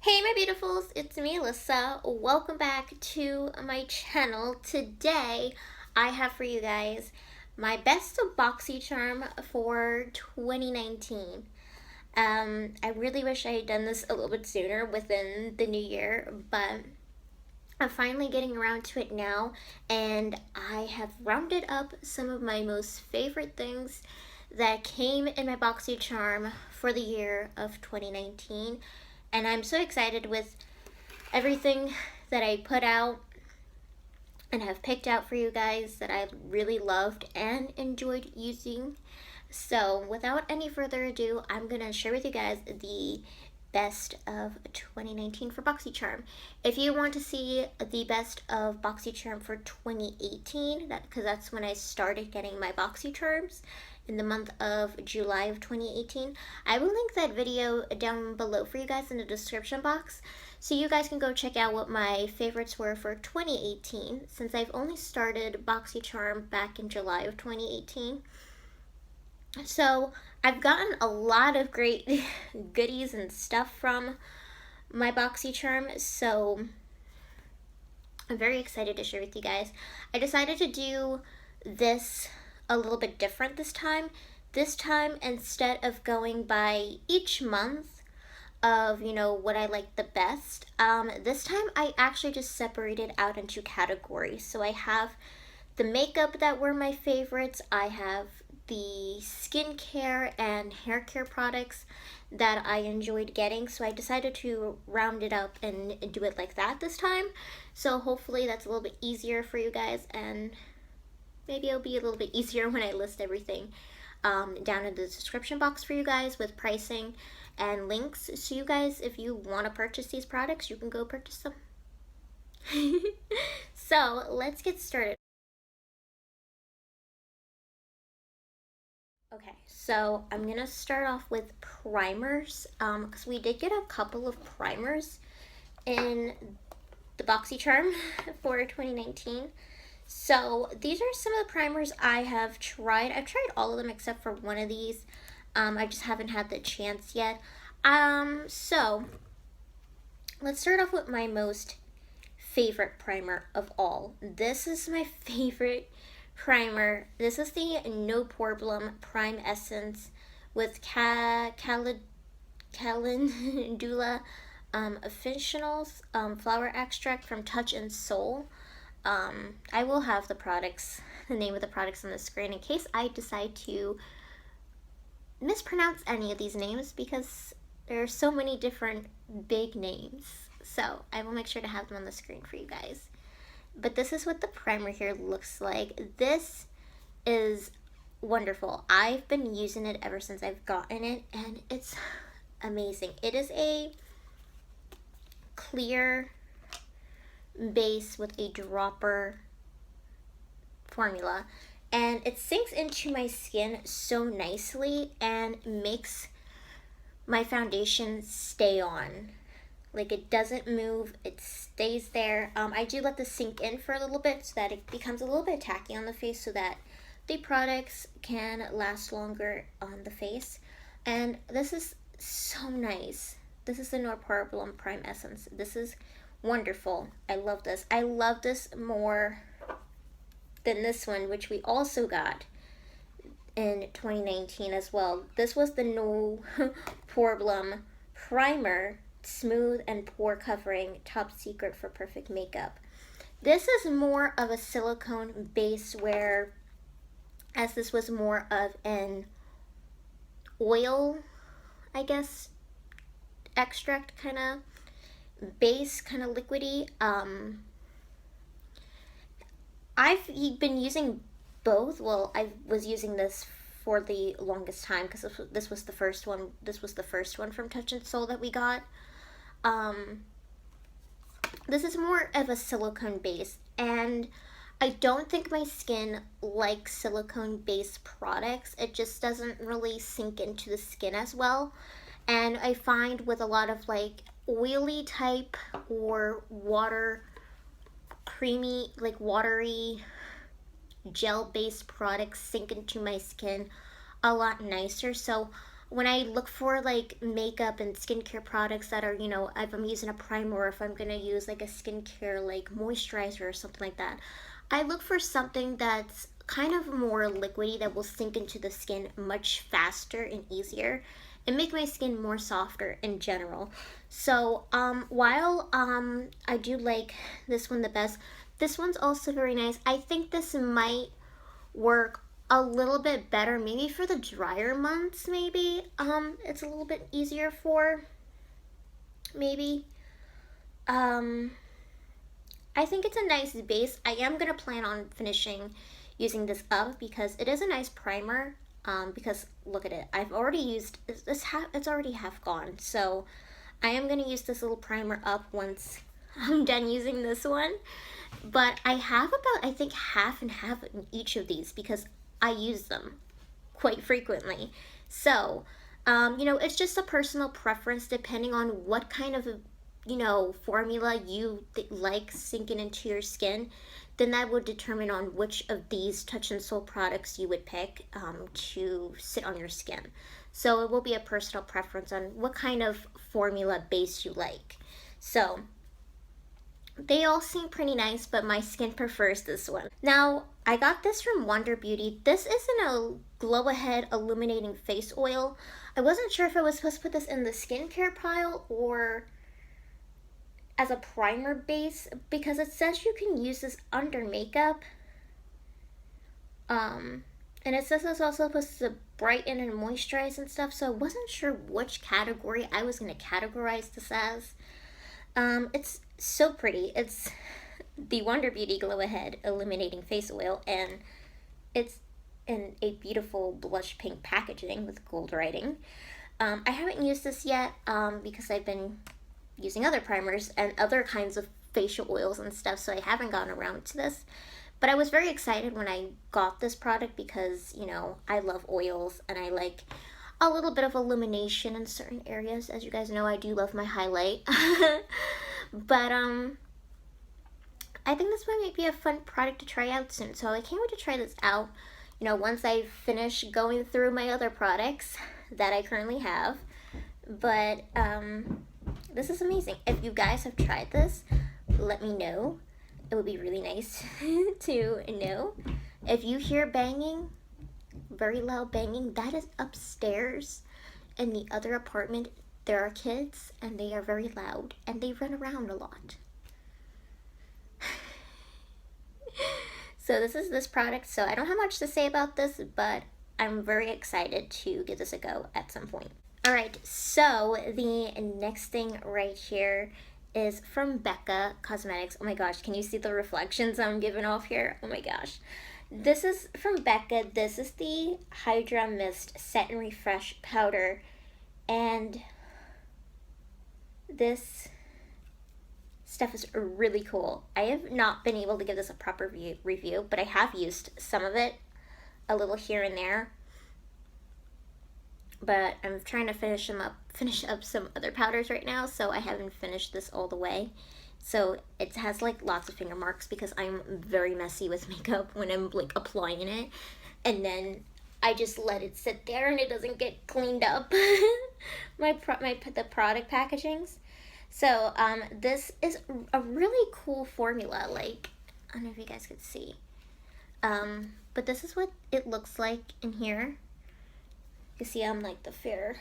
Hey my beautifuls, it's me Alyssa. Welcome back to my channel. Today I have for you guys my best of BOXYCHARM for 2019. I really wish I had done this a little bit sooner within the new year, but I'm finally getting around to it now, and I have rounded up some of my most favorite things that came in my BOXYCHARM for the year of 2019. And I'm so excited with everything that I put out and have picked out for you guys that I really loved and enjoyed using. So without any further ado, I'm going to share with you guys the best of 2019 for BOXYCHARM. If you want to see the best of BOXYCHARM for 2018, because that's when I started getting my BOXYCHARMs, in the month of July of 2018. I will link that video down below for you guys in the description box, so you guys can go check out what my favorites were for 2018, since I've only started BOXYCHARM back in July of 2018. So I've gotten a lot of great goodies and stuff from my BOXYCHARM, so I'm very excited to share with you guys. I decided to do this a little bit different this time. This time, instead of going by each month of, what I like the best, this time I actually just separated out into categories. So I have the makeup that were my favorites, I have the skincare and hair care products that I enjoyed getting, so I decided to round it up and do it like that this time. So hopefully that's a little bit easier for you guys, and maybe it'll be a little bit easier when I list everything down in the description box for you guys with pricing and links. So you guys, if you want to purchase these products, you can go purchase them. So let's get started. Okay, so I'm gonna start off with primers, because we did get a couple of primers in the BOXYCHARM for 2019. So these are some of the primers I have tried. I've tried all of them except for one of these. I just haven't had the chance yet. So let's start off with my most favorite primer of all. This is my favorite primer. This is the No Problem Prime Essence with Calendula Officinalis flower extract from Touch and Soul. I will have the name of the products on the screen in case I decide to mispronounce any of these names, because there are so many different big names. So I will make sure to have them on the screen for you guys. But this is what the primer here looks like. This is wonderful. I've been using it ever since I've gotten it, and it's amazing. It is a clear base with a dropper formula, and it sinks into my skin so nicely and makes my foundation stay on. Like, it doesn't move, it stays there. I do let this sink in for a little bit so that it becomes a little bit tacky on the face, so that the products can last longer on the face. And this is so nice. This is the No Problem Prime Essence. This is wonderful. I love this. I love this more than this one, which we also got in 2019 as well. This was the No Problem Primer, smooth and pore covering, top secret for perfect makeup. This is more of a silicone base, where as this was more of an oil, I guess, extract kind of base, kind of liquidy. I've been using both. Well, I was using this for the longest time because this was the first one. This was the first one from Touch and Soul that we got. This is more of a silicone base, and I don't think my skin likes silicone-based products. It just doesn't really sink into the skin as well. And I find with a lot of like oily type or creamy, like watery gel-based products sink into my skin a lot nicer. So when I look for like makeup and skincare products that are, you know, if I'm using a primer or if I'm gonna use like a skincare like moisturizer or something like that, I look for something that's kind of more liquidy that will sink into the skin much faster and easier and make my skin more softer in general. So while I do like this one the best, this one's also very nice. I think this might work a little bit better maybe for the drier months. Maybe it's a little bit easier for maybe. I think it's a nice base. I am gonna plan on finishing using this up because it is a nice primer. Because look at it, I've already used this, it's already half gone, so I am gonna use this little primer up once I'm done using this one. But I have about, I think, half and half in each of these because I use them quite frequently. So you know, it's just a personal preference depending on what kind of, you know, formula you like sinking into your skin. Then that would determine on which of these Touch in Sol products you would pick to sit on your skin. So it will be a personal preference on what kind of formula base you like. So they all seem pretty nice, but my skin prefers this one. Now, I got this from Wonder Beauty. This isn't a Glow Ahead Illuminating Face Oil. I wasn't sure if I was supposed to put this in the skincare pile or as a primer base because it says you can use this under makeup. And it says it's also supposed to brighten and moisturize and stuff, so I wasn't sure which category I was going to categorize this as. It's so pretty. It's the Wonder Beauty Glow Ahead Illuminating Face Oil, and it's in a beautiful blush pink packaging with gold writing. I haven't used this yet because I've been using other primers and other kinds of facial oils and stuff, so I haven't gotten around to this. But I was very excited when I got this product because, you know, I love oils and I like a little bit of illumination in certain areas. As you guys know, I do love my highlight. But I think this might be a fun product to try out soon, so I can't wait to try this out, you know, once I finish going through my other products that I currently have. But this is amazing. If you guys have tried this, let me know. It would be really nice to know. If you hear banging, very loud banging, that is upstairs in the other apartment. There are kids and they are very loud and they run around a lot. So this is this product. So I don't have much to say about this, but I'm very excited to give this a go at some point. Alright, so the next thing right here is from Becca Cosmetics. Oh my gosh, can you see the reflections I'm giving off here? Oh my gosh. This is from Becca. This is the Hydra Mist Set and Refresh Powder. And this stuff is really cool. I have not been able to give this a proper review, but I have used some of it, a little here and there. But I'm trying to finish up some other powders right now, so I haven't finished this all the way. So it has like lots of finger marks because I'm very messy with makeup when I'm like applying it, and then I just let it sit there and it doesn't get cleaned up. the product packagings. So this is a really cool formula. Like, I don't know if you guys could see, but this is what it looks like in here. You see I'm like the fair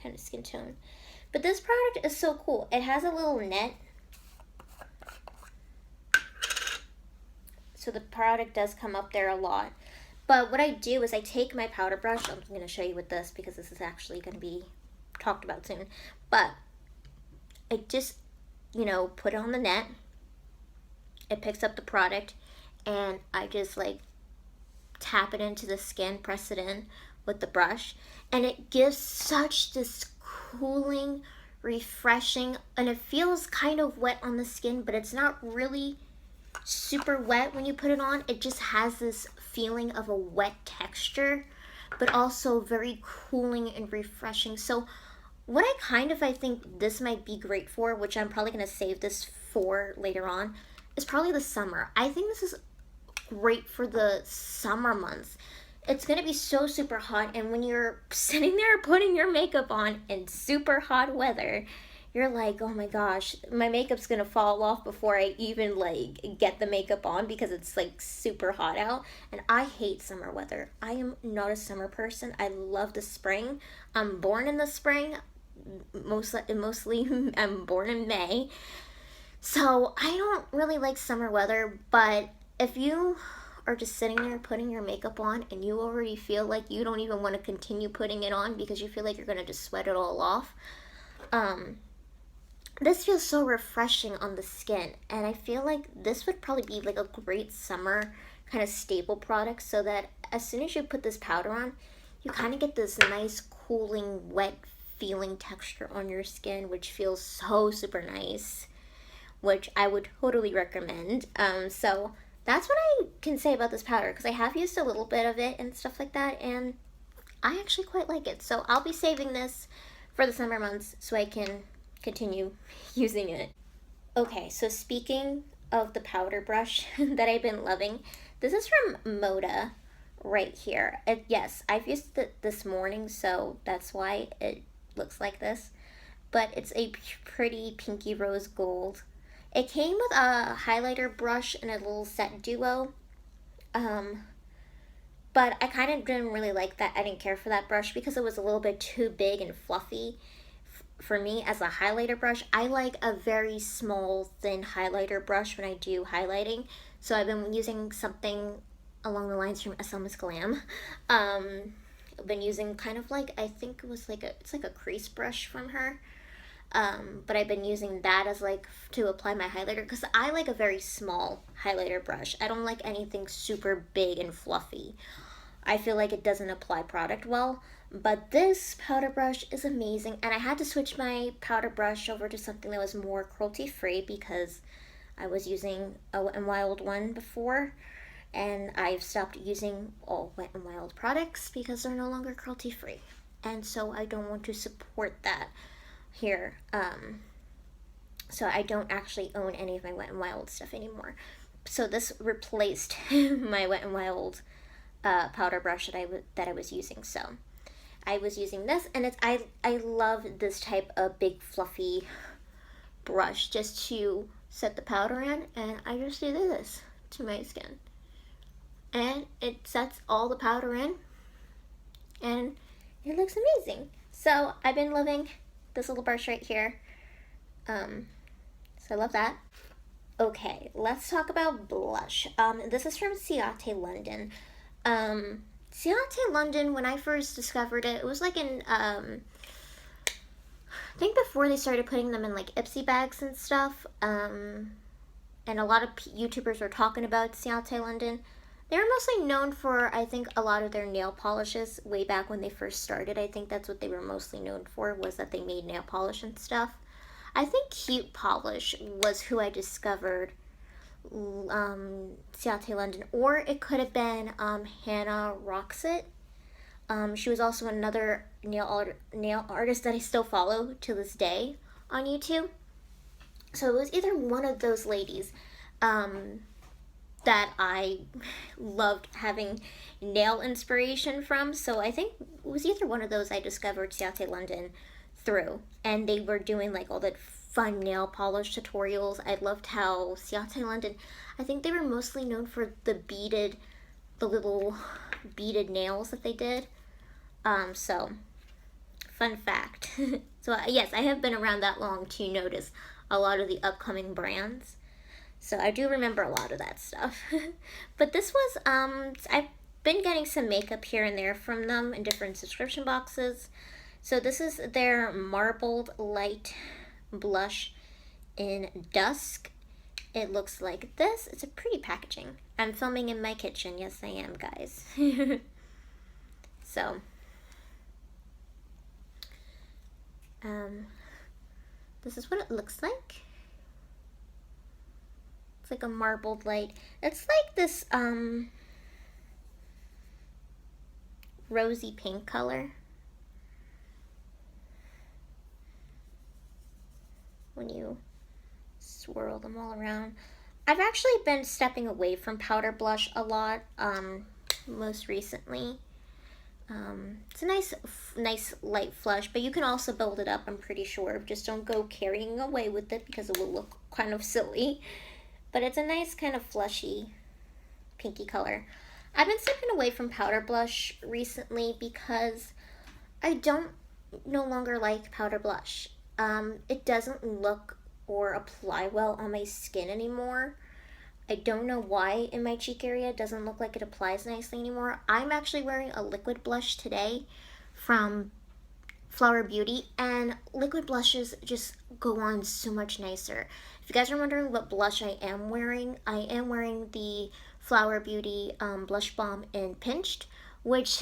kind of skin tone. But this product is so cool. It has a little net. So the product does come up there a lot. But what I do is I take my powder brush. I'm going to show you with this because this is actually going to be talked about soon. But I just, you know, put it on the net. It picks up the product. And I just like tap it into the skin, press it in with the brush, and it gives such this cooling, refreshing, and it feels kind of wet on the skin, but it's not really super wet when you put it on. It just has this feeling of a wet texture, but also very cooling and refreshing. So what I think this might be great for, which I'm probably going to save this for later on, is probably the summer. I think this is great for the summer months. it's gonna be so super hot, and when you're sitting there putting your makeup on in super hot weather, you're like, oh my gosh, my makeup's gonna fall off before I even like get the makeup on because it's like super hot out. And I hate summer weather. I am not a summer person. I love the spring. I'm born in the spring. Mostly I'm born in May. So I don't really like summer weather, but if you are just sitting there putting your makeup on and you already feel like you don't even want to continue putting it on because you feel like you're going to just sweat it all off, this feels so refreshing on the skin, and I feel like this would probably be like a great summer kind of staple product, so that as soon as you put this powder on, you kind of get this nice cooling wet feeling texture on your skin, which feels so super nice, which I would totally recommend. So that's what I can say about this powder, because I have used a little bit of it and stuff like that, and I actually quite like it. So I'll be saving this for the summer months so I can continue using it. Okay, so speaking of the powder brush that I've been loving, this is from Moda right here. Yes, I've used it this morning, so that's why it looks like this, but it's a pretty pinky rose gold. It came with a highlighter brush and a little set duo, but I kind of didn't really like that. I didn't care for that brush because it was a little bit too big and fluffy for me as a highlighter brush. I like a very small, thin highlighter brush when I do highlighting. So I've been using something along the lines from Elemis Glam. I've been using kind of like, I think it was like it's like a crease brush from her. But I've been using that as like to apply my highlighter because I like a very small highlighter brush. I don't like anything super big and fluffy. I feel like it doesn't apply product well. But this powder brush is amazing, and I had to switch my powder brush over to something that was more cruelty-free because I was using a Wet n Wild one before, and I've stopped using all Wet n Wild products because they're no longer cruelty-free, and so I don't want to support that here. So I don't actually own any of my Wet n Wild stuff anymore. So this replaced my Wet n Wild powder brush that I was using. So I was using this, and I love this type of big fluffy brush just to set the powder in, and I just do this to my skin, and it sets all the powder in, and it looks amazing. So I've been loving this little brush right here. So I love that. Okay, let's talk about blush. This is from Ciaté London. Ciaté London, when I first discovered it, it was like in, I think before they started putting them in like Ipsy bags and stuff, and a lot of YouTubers were talking about Ciaté London. They were mostly known for, I think, a lot of their nail polishes way back when they first started. I think that's what they were mostly known for, was that they made nail polish and stuff. I think Cute Polish was who I discovered Ciaté London, or it could have been Hannah Roxett. She was also another nail artist that I still follow to this day on YouTube. So it was either one of those ladies that I loved having nail inspiration from. So I think it was either one of those I discovered Ciaté London through, and they were doing like all that fun nail polish tutorials. I loved how Ciaté London, I think they were mostly known for the little beaded nails that they did. So fun fact. So yes, I have been around that long to notice a lot of the upcoming brands. So I do remember a lot of that stuff. But this was, I've been getting some makeup here and there from them in different subscription boxes. So this is their Marbled Light Blush in Dusk. It looks like this. It's a pretty packaging. I'm filming in my kitchen. Yes, I am, guys. So, this is what it looks like. It's like a marbled light. It's like this, rosy pink color. When you swirl them all around. I've actually been stepping away from powder blush a lot. most recently. It's a nice light flush, but you can also build it up, I'm pretty sure. Just don't go carrying away with it because it will look kind of silly. But it's a nice kind of flushy pinky color. I've been stepping away from powder blush recently because I don't no longer like powder blush. It doesn't look or apply well on my skin anymore. I don't know why in my cheek area it doesn't look like it applies nicely anymore. I'm actually wearing a liquid blush today from Flower Beauty, and liquid blushes just go on so much nicer. If you guys are wondering what blush I am wearing the Flower Beauty Blush Balm in Pinched, which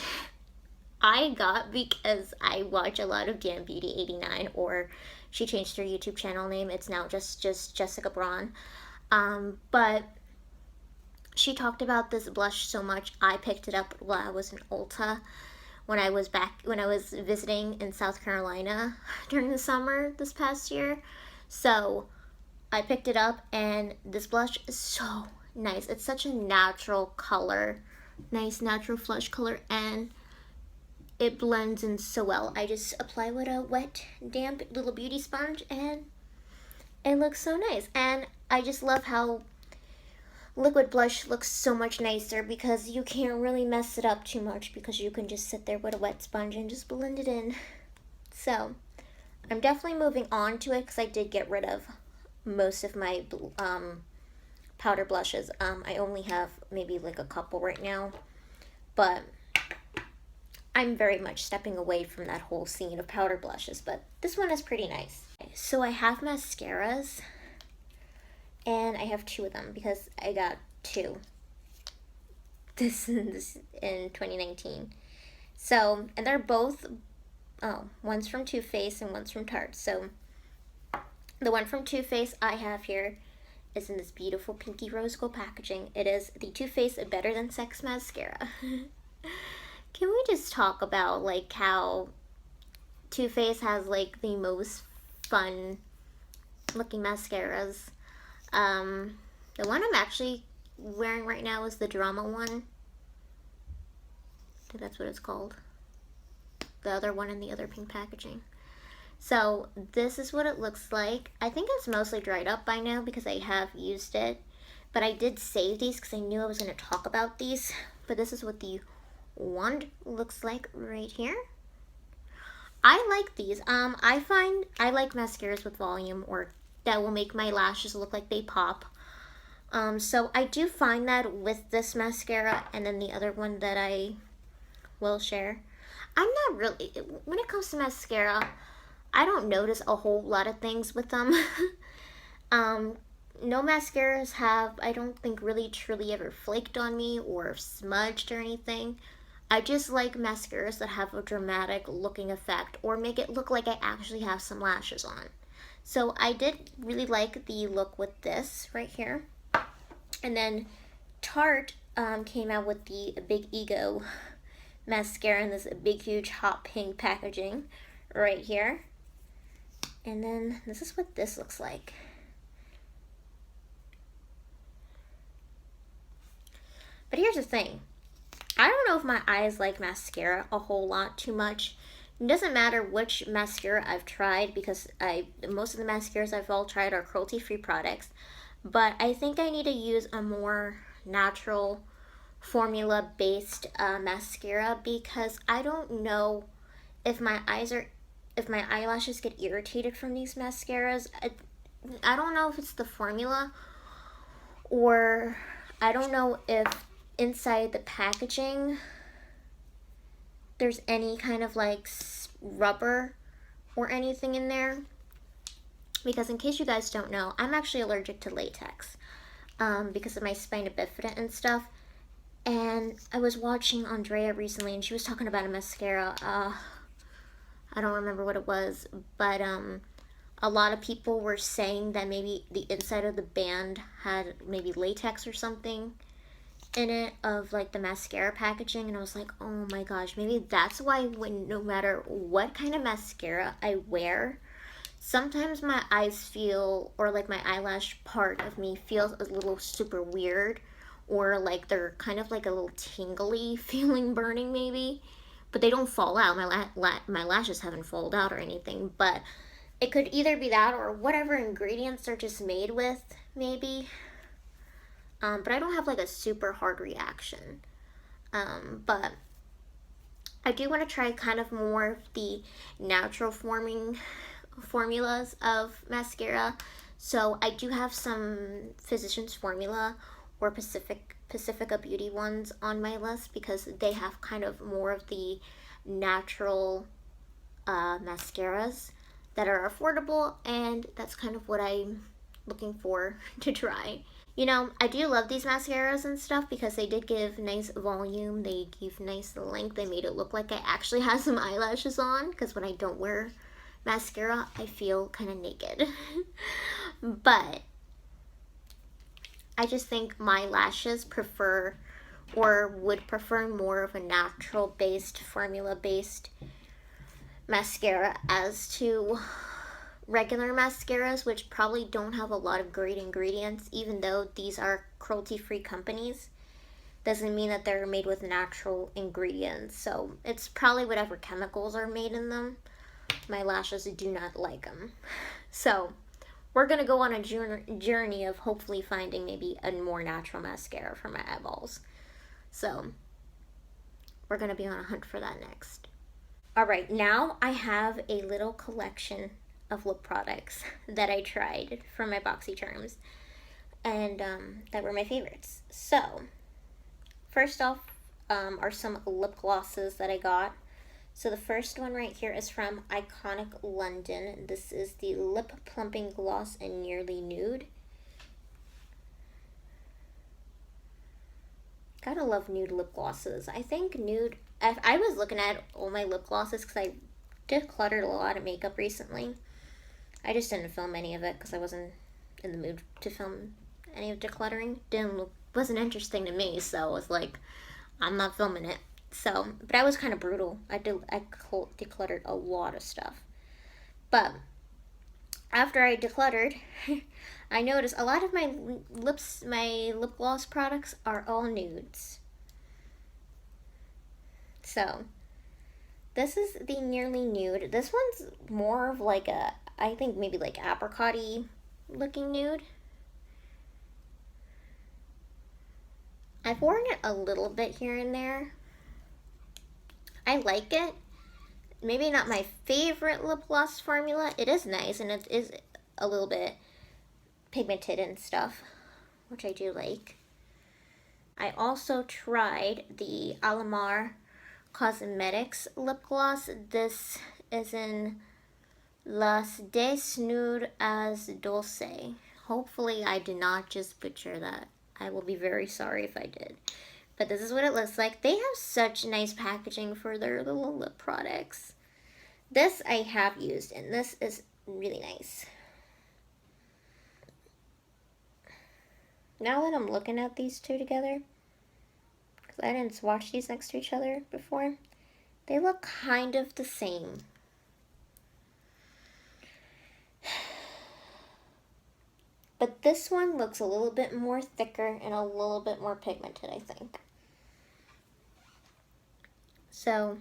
I got because I watch a lot of Damn Beauty 89, or she changed her YouTube channel name. It's now just Jessica Braun. But she talked about this blush so much, I picked it up while I was in Ulta when I was visiting in South Carolina during the summer this past year. So I picked it up, and this blush is so nice. It's such a natural color, nice natural flush color, and it blends in so well. I just apply with a wet, damp little beauty sponge, and it looks so nice. And I just love how liquid blush looks so much nicer because you can't really mess it up too much because you can just sit there with a wet sponge and just blend it in. So I'm definitely moving on to it because I did get rid of most of my powder blushes. I only have maybe like a couple right now, but I'm very much stepping away from that whole scene of powder blushes, but this one is pretty nice. So I have mascaras, and I have two of them because I got two this in 2019. So, and they're both, one's from Too Faced and one's from Tarte. So the one from Too Faced I have here is in this beautiful pinky rose gold packaging. It is the Too Faced Better Than Sex mascara. Can we just talk about like how Too Faced has like the most fun looking mascaras? The one I'm actually wearing right now is the Drama one. I think that's what it's called. The other one in the other pink packaging. So this is what it looks like. I think it's mostly dried up by now because I have used it. But I did save these because I knew I was going to talk about these. But this is what the wand looks like right here. I like these. I find I like mascaras with volume, or that will make my lashes look like they pop. So I do find that with this mascara and then the other one that I will share. I'm not really, when it comes to mascara, I don't notice a whole lot of things with them. No mascaras have, I don't think, really truly ever flaked on me or smudged or anything. I just like mascaras that have a dramatic looking effect or make it look like I actually have some lashes on. So I did really like the look with this right here. And then Tarte came out with the Big Ego mascara in this big, huge, hot pink packaging right here. And then this is what this looks like. But here's the thing. I don't know if my eyes like mascara a whole lot too much. It doesn't matter which mascara I've tried because most of the mascaras I've all tried are cruelty-free products. But I think I need to use a more natural formula-based mascara because I don't know if my eyelashes get irritated from these mascaras. I don't know if it's the formula, or I don't know if inside the packaging there's any kind of like rubber or anything in there, because in case you guys don't know, I'm actually allergic to latex because of my spina bifida and stuff. And I was watching Andrea recently, and she was talking about a mascara. I don't remember what it was, but a lot of people were saying that maybe the inside of the band had maybe latex or something in it of like the mascara packaging, and I was like, oh my gosh, maybe that's why when no matter what kind of mascara I wear, sometimes my eyes feel, or like my eyelash part of me feels a little super weird or like they're kind of like a little tingly feeling burning maybe, but they don't fall out. My lashes haven't fallen out or anything, but it could either be that or whatever ingredients they're just made with, maybe. But I don't have like a super hard reaction. But I do want to try kind of more of the natural forming formulas of mascara. So I do have some Physicians Formula or Pacifica Beauty ones on my list because they have kind of more of the natural mascaras that are affordable, and that's kind of what I'm looking for to try. You know, I do love these mascaras and stuff because they did give nice volume, they give nice length, they made it look like I actually have some eyelashes on, because when I don't wear mascara, I feel kind of naked. But I just think my lashes prefer, or would prefer, more of a natural based, formula based mascara as to regular mascaras, which probably don't have a lot of great ingredients. Even though these are cruelty-free companies, doesn't mean that they're made with natural ingredients. So it's probably whatever chemicals are made in them. My lashes do not like them. So we're gonna go on a journey of hopefully finding maybe a more natural mascara for my eyeballs. So we're gonna be on a hunt for that next. Alright, now I have a little collection of lip products that I tried from my BOXYCHARMs, and that were my favorites. So first off are some lip glosses that I got. So the first one right here is from Iconic London. This is the Lip Plumping Gloss in Nearly Nude. Gotta love nude lip glosses. I think nude, I was looking at all my lip glosses because I decluttered a lot of makeup recently. I just didn't film any of it because I wasn't in the mood to film any of decluttering. Wasn't interesting to me, so I was like, I'm not filming it. So, but I was kind of brutal. I decluttered a lot of stuff. But after I decluttered, I noticed a lot of my lip gloss products are all nudes. So this is the Nearly Nude. This one's more of like a, I think maybe like apricot-y looking nude. I've worn it a little bit here and there. I like it. Maybe not my favorite lip gloss formula. It is nice, and it is a little bit pigmented and stuff, which I do like. I also tried the Alamar Cosmetics lip gloss. This is in Las Desnudas Dulce. Hopefully I did not just butcher that. I will be very sorry if I did. But this is what it looks like. They have such nice packaging for their little lip products. This I have used, and this is really nice. Now that I'm looking at these two together, because I didn't swatch these next to each other before, they look kind of the same. But this one looks a little bit more thicker and a little bit more pigmented, I think. So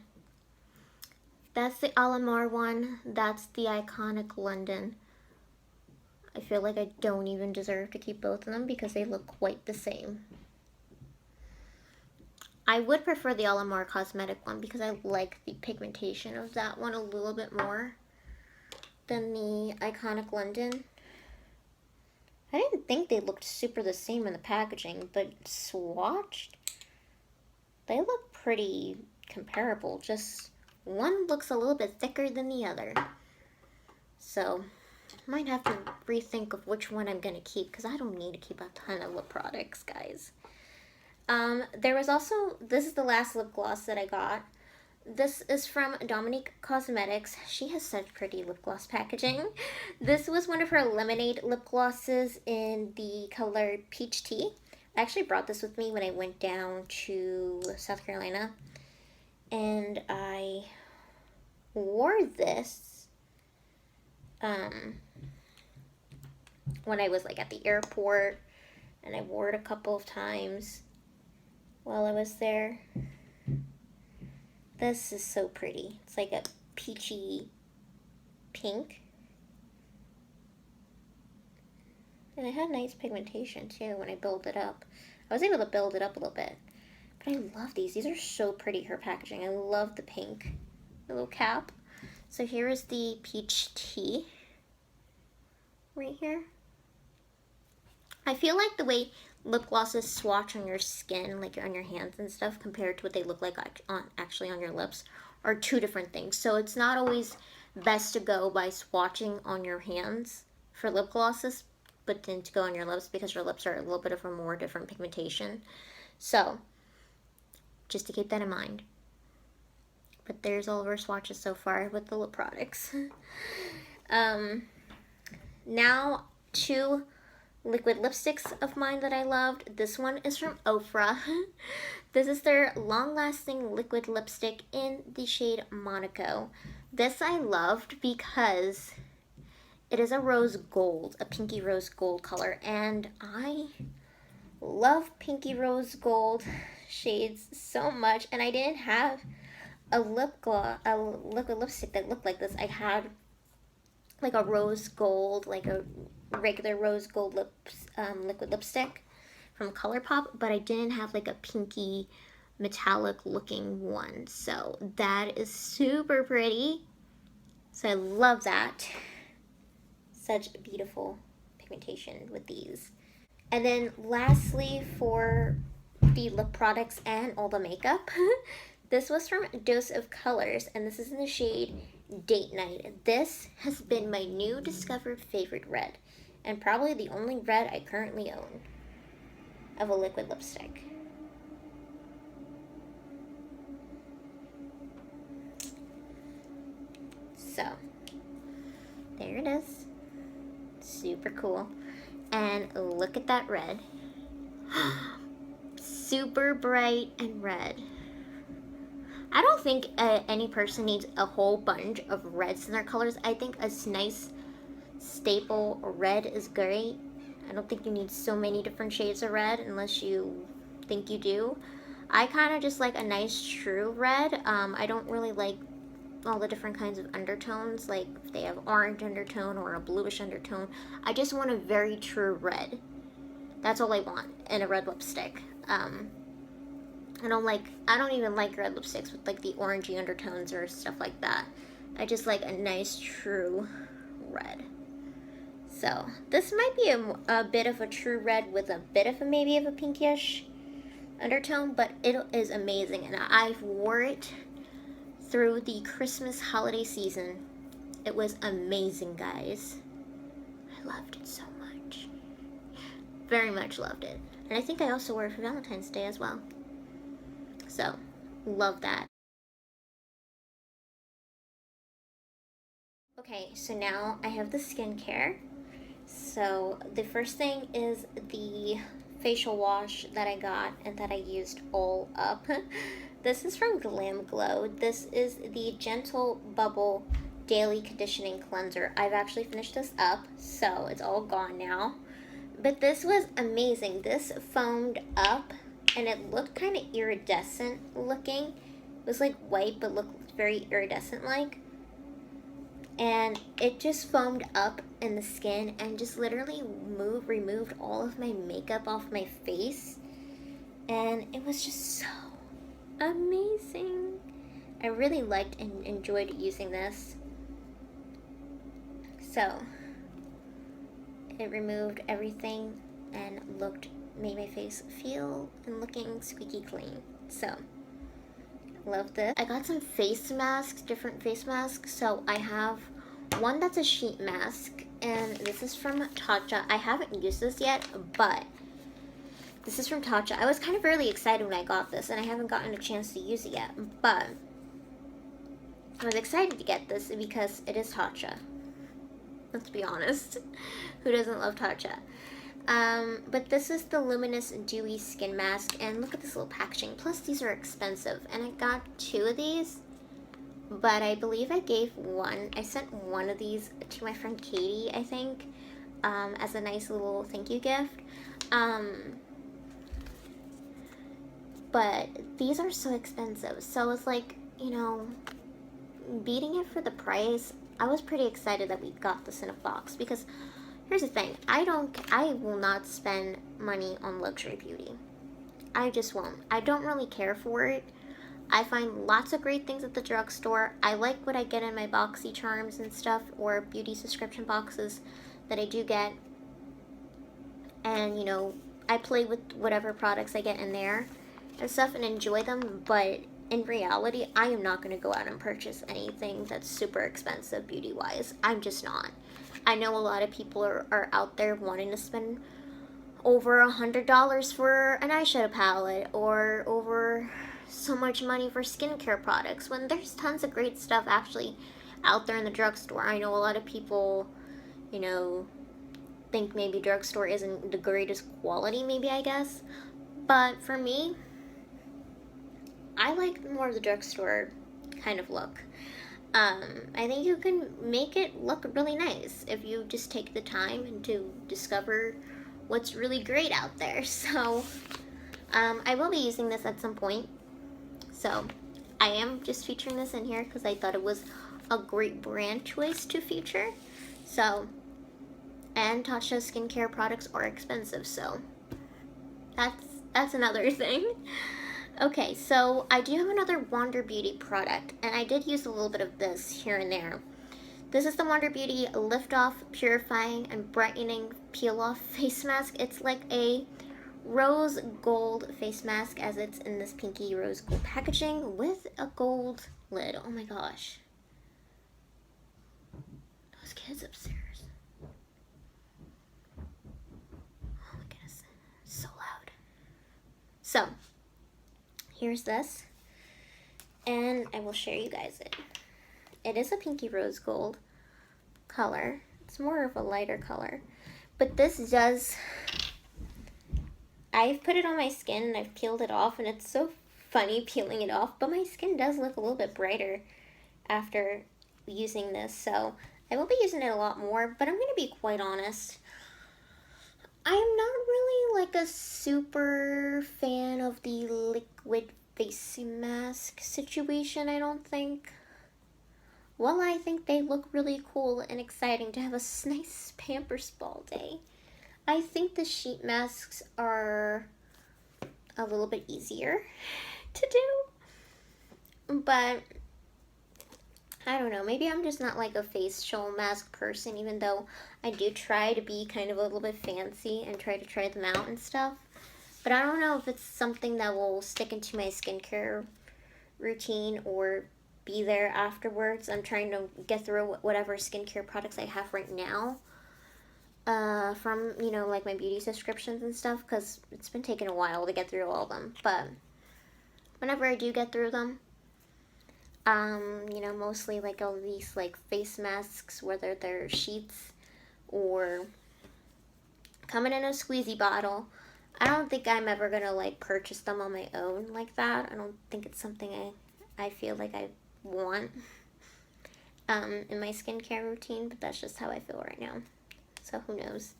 that's the Alamar one. That's the Iconic London. I feel like I don't even deserve to keep both of them because they look quite the same. I would prefer the Alamar Cosmetic one because I like the pigmentation of that one a little bit more than the Iconic London. I didn't think they looked super the same in the packaging, but swatched, they look pretty comparable. Just one looks a little bit thicker than the other. So might have to rethink of which one I'm going to keep because I don't need to keep a ton of lip products, guys. There was also, this is the last lip gloss that I got. This is from Dominque Cosmetics. She has such pretty lip gloss packaging. This was one of her lemonade lip glosses in the color Peach Tea. I actually brought this with me when I went down to South Carolina. And I wore this when I was like at the airport and I wore it a couple of times while I was there. This is so pretty. It's like a peachy pink. And it had nice pigmentation too when I built it up. I was able to build it up a little bit. But I love these. These are so pretty, her packaging. I love the pink. The little cap. So here is the peach tea. Right here. I feel like the way lip glosses swatch on your skin, like on your hands and stuff, compared to what they look like actually on your lips, are two different things. So it's not always best to go by swatching on your hands for lip glosses, but then to go on your lips because your lips are a little bit of a more different pigmentation. So just to keep that in mind. But there's all of our swatches so far with the lip products. Now, 2 liquid lipsticks of mine that I loved. This one is from OFRA. This is their long-lasting liquid lipstick in the shade Monaco. This I loved because it is a rose gold, a pinky rose gold color, and I love pinky rose gold shades so much, and I didn't have a lip gloss, a liquid lipstick that looked like this. I had like a rose gold, like a regular rose gold liquid lipstick from ColourPop, but I didn't have like a pinky metallic looking one. So that is super pretty. So I love that. Such beautiful pigmentation with these. And then lastly, for the lip products and all the makeup, this was from Dose of Colors, and this is in the shade Date Night. This has been my new discovered favorite red, and probably the only red I currently own of a liquid lipstick. So, there it is. Super cool. And look at that red. Super bright and red. I don't think any person needs a whole bunch of reds in their colors. I think a nice staple red is great. I don't think you need so many different shades of red unless you think you do. I kind of just like a nice true red. I don't really like all the different kinds of undertones, like if they have orange undertone or a bluish undertone. I just want a very true red. That's all I want in a red lipstick. I don't even like red lipsticks with like the orangey undertones or stuff like that. I just like a nice true red. So this might be a bit of a true red with a bit of a maybe of a pinkish undertone, but it is amazing, and I've wore it through the Christmas holiday season. It was amazing, guys. I loved it so much. Very much loved it. And I think I also wore it for Valentine's Day as well. So, love that. Okay, so now I have the skincare. So, the first thing is the facial wash that I got and that I used all up. This is from Glam Glow. This is the Gentle Bubble Daily Conditioning Cleanser. I've actually finished this up, so it's all gone now. But this was amazing. This foamed up, and it looked kind of iridescent looking. It was like white, but looked very iridescent-like. And it just foamed up in the skin and just literally removed all of my makeup off my face. And it was just so amazing. I really liked and enjoyed using this. So it removed everything and made my face feel and looking squeaky clean. So love this. I got some face masks, different face masks. So I have one that's a sheet mask, and this is from Tatcha. I haven't used this yet, but this is from Tatcha. I was kind of really excited when I got this, and I haven't gotten a chance to use it yet, but I was excited to get this because it is Tatcha. Let's be honest. Who doesn't love Tatcha? But this is the Luminous Dewy Skin Mask, and look at this little packaging. Plus, these are expensive, and I got 2 of these, but I believe I sent one of these to my friend Katie, I think, as a nice little thank you gift. But these are so expensive, so it's like, you know, beating it for the price. I was pretty excited that we got this in a box, because here's the thing, I will not spend money on luxury beauty. I just won't. I don't really care for it. I find lots of great things at the drugstore. I like what I get in my BOXYCHARMs and stuff, or beauty subscription boxes that I do get. And, you know, I play with whatever products I get in there and stuff and enjoy them, but in reality, I am not going to go out and purchase anything that's super expensive beauty-wise. I'm just not. I know a lot of people are out there wanting to spend over $100 for an eyeshadow palette, or over so much money for skincare products, when there's tons of great stuff actually out there in the drugstore. I know a lot of people, you know, think maybe drugstore isn't the greatest quality, maybe, I guess. But for me, I like more of the drugstore kind of look. I think you can make it look really nice if you just take the time and to discover what's really great out there. So, I will be using this at some point. So, I am just featuring this in here because I thought it was a great brand choice to feature. So, and Tatcha skincare products are expensive, so that's another thing. Okay, so I do have another Wander Beauty product, and I did use a little bit of this here and there. This is the Wander Beauty Lift Off, Purifying, and Brightening Peel Off Face Mask. It's like a rose gold face mask, as it's in this pinky rose gold packaging with a gold lid. Oh my gosh. Those kids upstairs. Oh my goodness. So loud. So, here's this, and I will show you guys it. It is a pinky rose gold color. It's more of a lighter color, but this does, I've put it on my skin and I've peeled it off, and it's so funny peeling it off, but my skin does look a little bit brighter after using this, so I will be using it a lot more. But I'm going to be quite honest, I'm not really like a super fan of the liquid face mask situation, I don't think. Well, I think they look really cool and exciting to have a nice Pampers Ball day. I think the sheet masks are a little bit easier to do, but I don't know, maybe I'm just not like a facial mask person, even though I do try to be kind of a little bit fancy and try to try them out and stuff. But I don't know if it's something that will stick into my skincare routine or be there afterwards. I'm trying to get through whatever skincare products I have right now from, you know, like my beauty subscriptions and stuff, because it's been taking a while to get through all of them. But whenever I do get through them, you know, mostly like all these like face masks, whether they're sheets or coming in a squeezy bottle, I don't think I'm ever gonna like purchase them on my own like that. I don't think it's something I feel like I want in my skincare routine, but that's just how I feel right now. So who knows?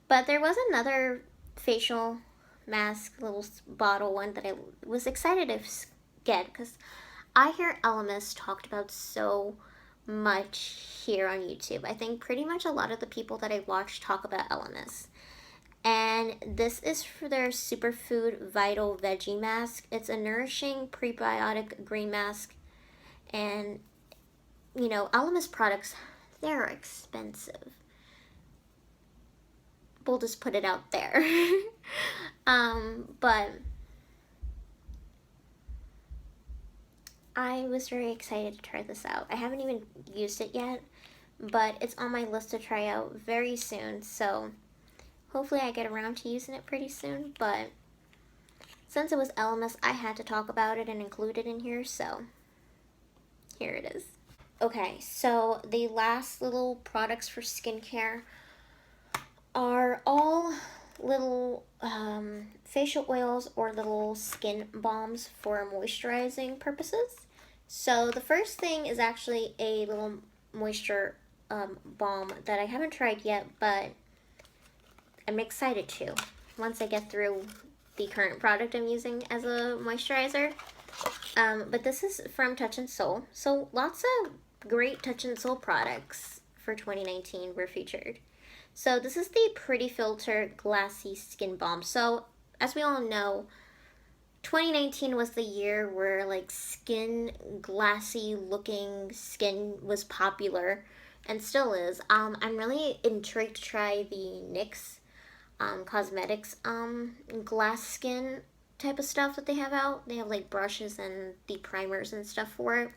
But there was another facial mask, little bottle one that I was excited to get, because I hear Elemis talked about so much here on YouTube. I think pretty much a lot of the people that I watch talk about Elemis. And this is for their Superfood Vital Veggie Mask. It's a nourishing prebiotic green mask. And, you know, Elemis products, they're expensive. We'll just put it out there. But I was very excited to try this out. I haven't even used it yet, but it's on my list to try out very soon. So hopefully I get around to using it pretty soon. But since it was Elemis, I had to talk about it and include it in here. So here it is. Okay, so the last little products for skincare are all little facial oils or little skin balms for moisturizing purposes. So the first thing is actually a little moisture balm that I haven't tried yet, but I'm excited to. once I get through the current product I'm using as a moisturizer. But this is from Touch in Sol. So lots of great Touch in Sol products for 2019 were featured. So this is the Pretty Filter Glassy Skin Balm. So as we all know, 2019 was the year where like skin, glassy looking skin was popular and still is. I'm really intrigued to try the NYX Cosmetics glass skin type of stuff that they have out. They have like brushes and the primers and stuff for it.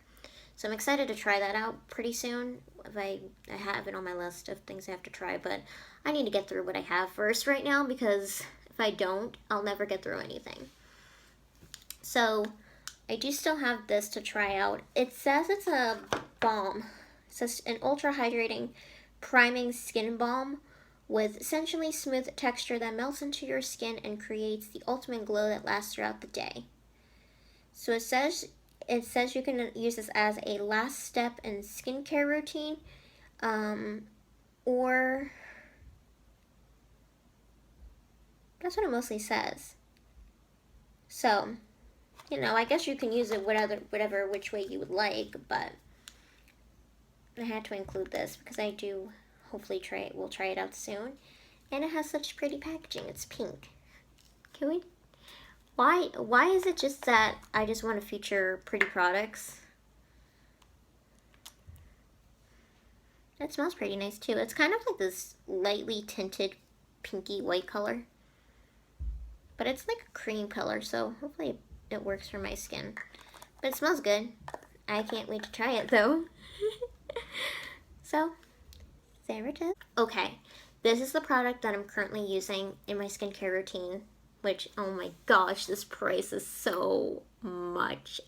So I'm excited to try that out pretty soon. I have it on my list of things I have to try, but I need to get through what I have first right now, because if I don't, I'll never get through anything. So I do still have this to try out. It says it's a balm. It says an ultra hydrating priming skin balm with essentially smooth texture that melts into your skin and creates the ultimate glow that lasts throughout the day. So it says you can use this as a last step in skincare routine, or that's what it mostly says. So, you know, I guess you can use it whatever which way you would like, but I had to include this because I do hopefully we'll try it out soon. And it has such pretty packaging. It's pink. Can we? Why is it just that I just want to feature pretty products? It smells pretty nice too. It's kind of like this lightly tinted pinky white color. But it's like a cream color, so hopefully it works for my skin. But it smells good. I can't wait to try it though. So, there it is. Okay, this is the product that I'm currently using in my skincare routine, which, oh my gosh, this price is so much.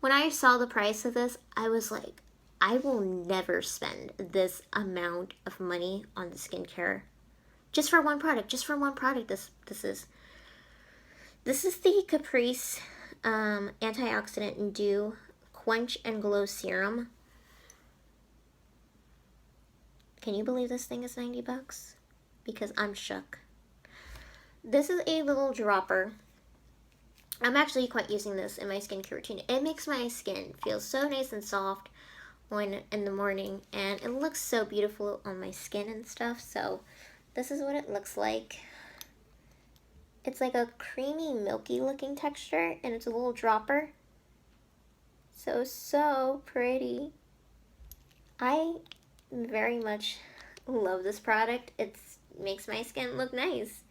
When I saw the price of this, I was like, I will never spend this amount of money on the skincare. Just for one product, this is. This is the Kypris Antioxidant and Dew Quench and Glow Serum. Can you believe this thing is 90 bucks? Because I'm shook. This is a little dropper. I'm actually quite using this in my skincare routine. It makes my skin feel so nice and soft in the morning, and it looks so beautiful on my skin and stuff. So this is what it looks like. It's like a creamy, milky looking texture, and it's a little dropper. So pretty. I very much love this product. It makes my skin look nice.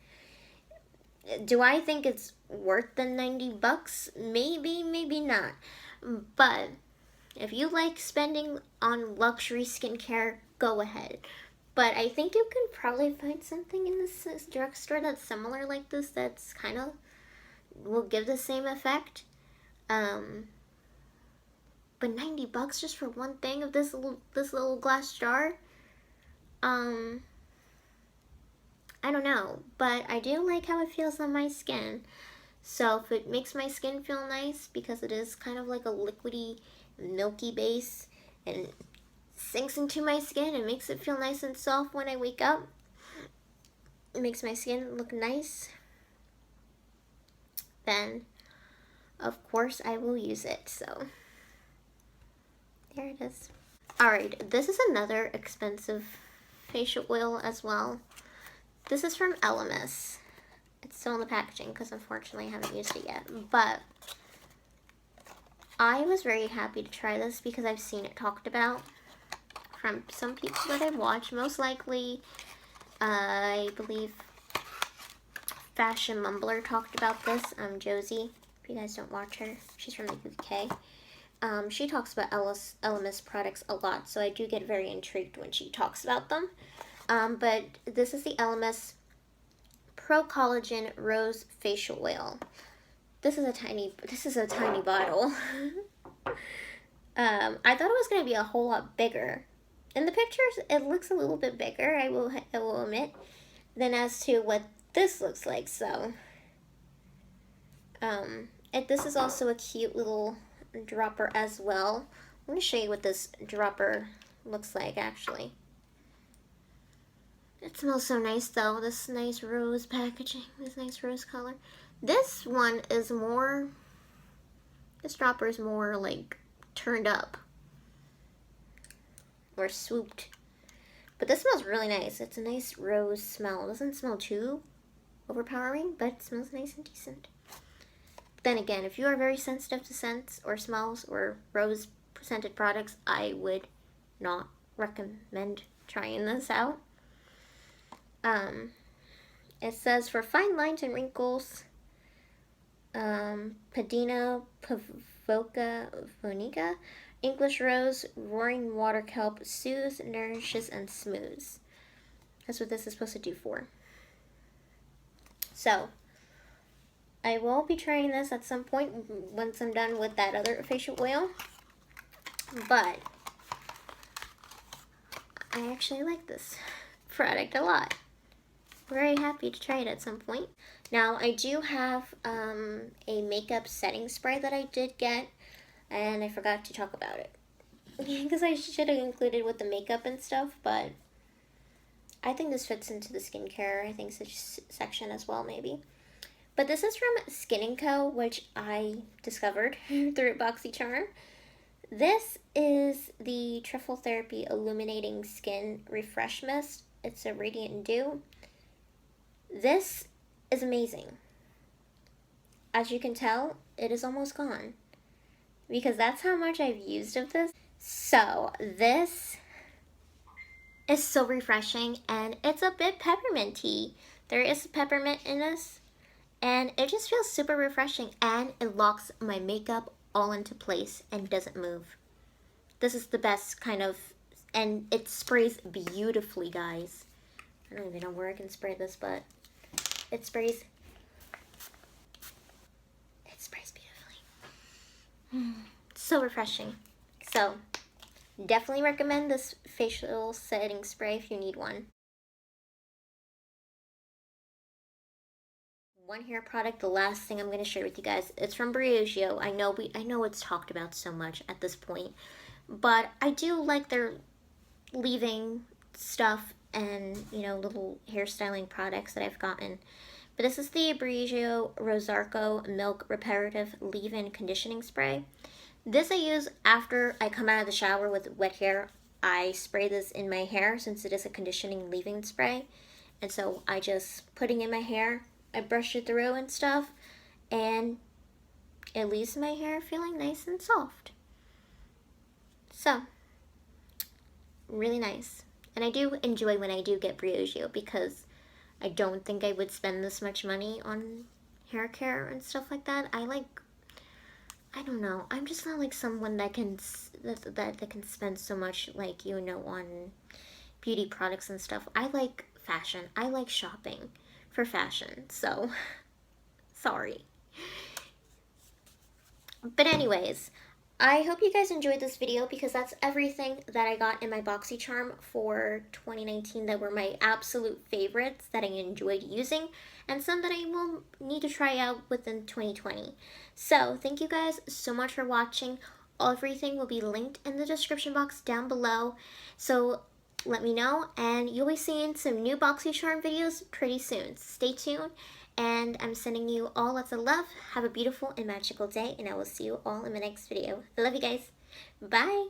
Do I think it's worth the 90 bucks? Maybe, maybe not. But if you like spending on luxury skincare, go ahead. But I think you can probably find something in this drugstore that's similar like this, that's kind of will give the same effect. But 90 bucks just for one thing of this little glass jar? I don't know, but I do like how it feels on my skin. So if it makes my skin feel nice, because it is kind of like a liquidy, milky base, and sinks into my skin and makes it feel nice and soft when I wake up, it makes my skin look nice, then of course I will use it. So there it is. Alright, this is another expensive facial oil as well. This is from Elemis. It's still in the packaging because unfortunately I haven't used it yet, but I was very happy to try this because I've seen it talked about from some people that I've watched. Most likely, I believe Fashion Mumbler talked about this. Josie, if you guys don't watch her, she's from the UK. She talks about Elemis products a lot, so I do get very intrigued when she talks about them. But this is the Elemis Pro-Collagen Rose Facial Oil. This is a tiny bottle. I thought it was going to be a whole lot bigger. In the pictures, it looks a little bit bigger, I will admit, than as to what this looks like. So, this is also a cute little dropper as well. I'm going to show you what this dropper looks like, actually. It smells so nice though, this nice rose packaging, this nice rose color. This one is more, this dropper is more like turned up or swooped. But this smells really nice. It's a nice rose smell. It doesn't smell too overpowering, but it smells nice and decent. Then again, if you are very sensitive to scents or smells or rose scented products, I would not recommend trying this out. It says for fine lines and wrinkles, Padina Vonica, English rose, roaring water kelp, soothes, nourishes, and smooths. That's what this is supposed to do for. So, I will be trying this at some point once I'm done with that other facial oil. But I actually like this product a lot. Very happy to try it at some point. Now, I do have a makeup setting spray that I did get, and I forgot to talk about it. Because I should have included with the makeup and stuff, but I think this fits into the skincare, I think, section as well, maybe. But this is from Skin & Co., which I discovered through BOXYCHARM. This is the Truffle Therapy Illuminating Skin Refresh Mist. It's a Radiant Dew. This is amazing. As you can tell, it is almost gone, because that's how much I've used of this. So this is so refreshing, and it's a bit pepperminty. There is peppermint in this, and it just feels super refreshing, and it locks my makeup all into place and doesn't move. This is the best kind of, and it sprays beautifully, guys. I don't even know where I can spray this, but it sprays beautifully. So refreshing. So, definitely recommend this facial setting spray if you need one. One hair product, the last thing I'm going to share with you guys. It's from Briogeo. I know it's talked about so much at this point, but I do like their leave-in stuff and, you know, little hairstyling products that I've gotten. But this is the Briogeo Rosarco Milk Reparative Leave-In Conditioning Spray. This I use after I come out of the shower with wet hair. I spray this in my hair since it is a conditioning leave-in spray. And so I just put it in my hair. I brush it through and stuff. And it leaves my hair feeling nice and soft. So, really nice. And I do enjoy when I do get Briogeo, because I don't think I would spend this much money on hair care and stuff like that. I don't know. I'm just not like someone that can spend so much, like, you know, on beauty products and stuff. I like fashion. I like shopping for fashion. So, sorry. But anyways, I hope you guys enjoyed this video, because that's everything that I got in my BOXYCHARM for 2019 that were my absolute favorites that I enjoyed using, and some that I will need to try out within 2020. So thank you guys so much for watching. Everything will be linked in the description box down below, so let me know, and you'll be seeing some new BOXYCHARM videos pretty soon. Stay tuned. And I'm sending you all lots of love. Have a beautiful and magical day, and I will see you all in my next video. I love you guys. Bye.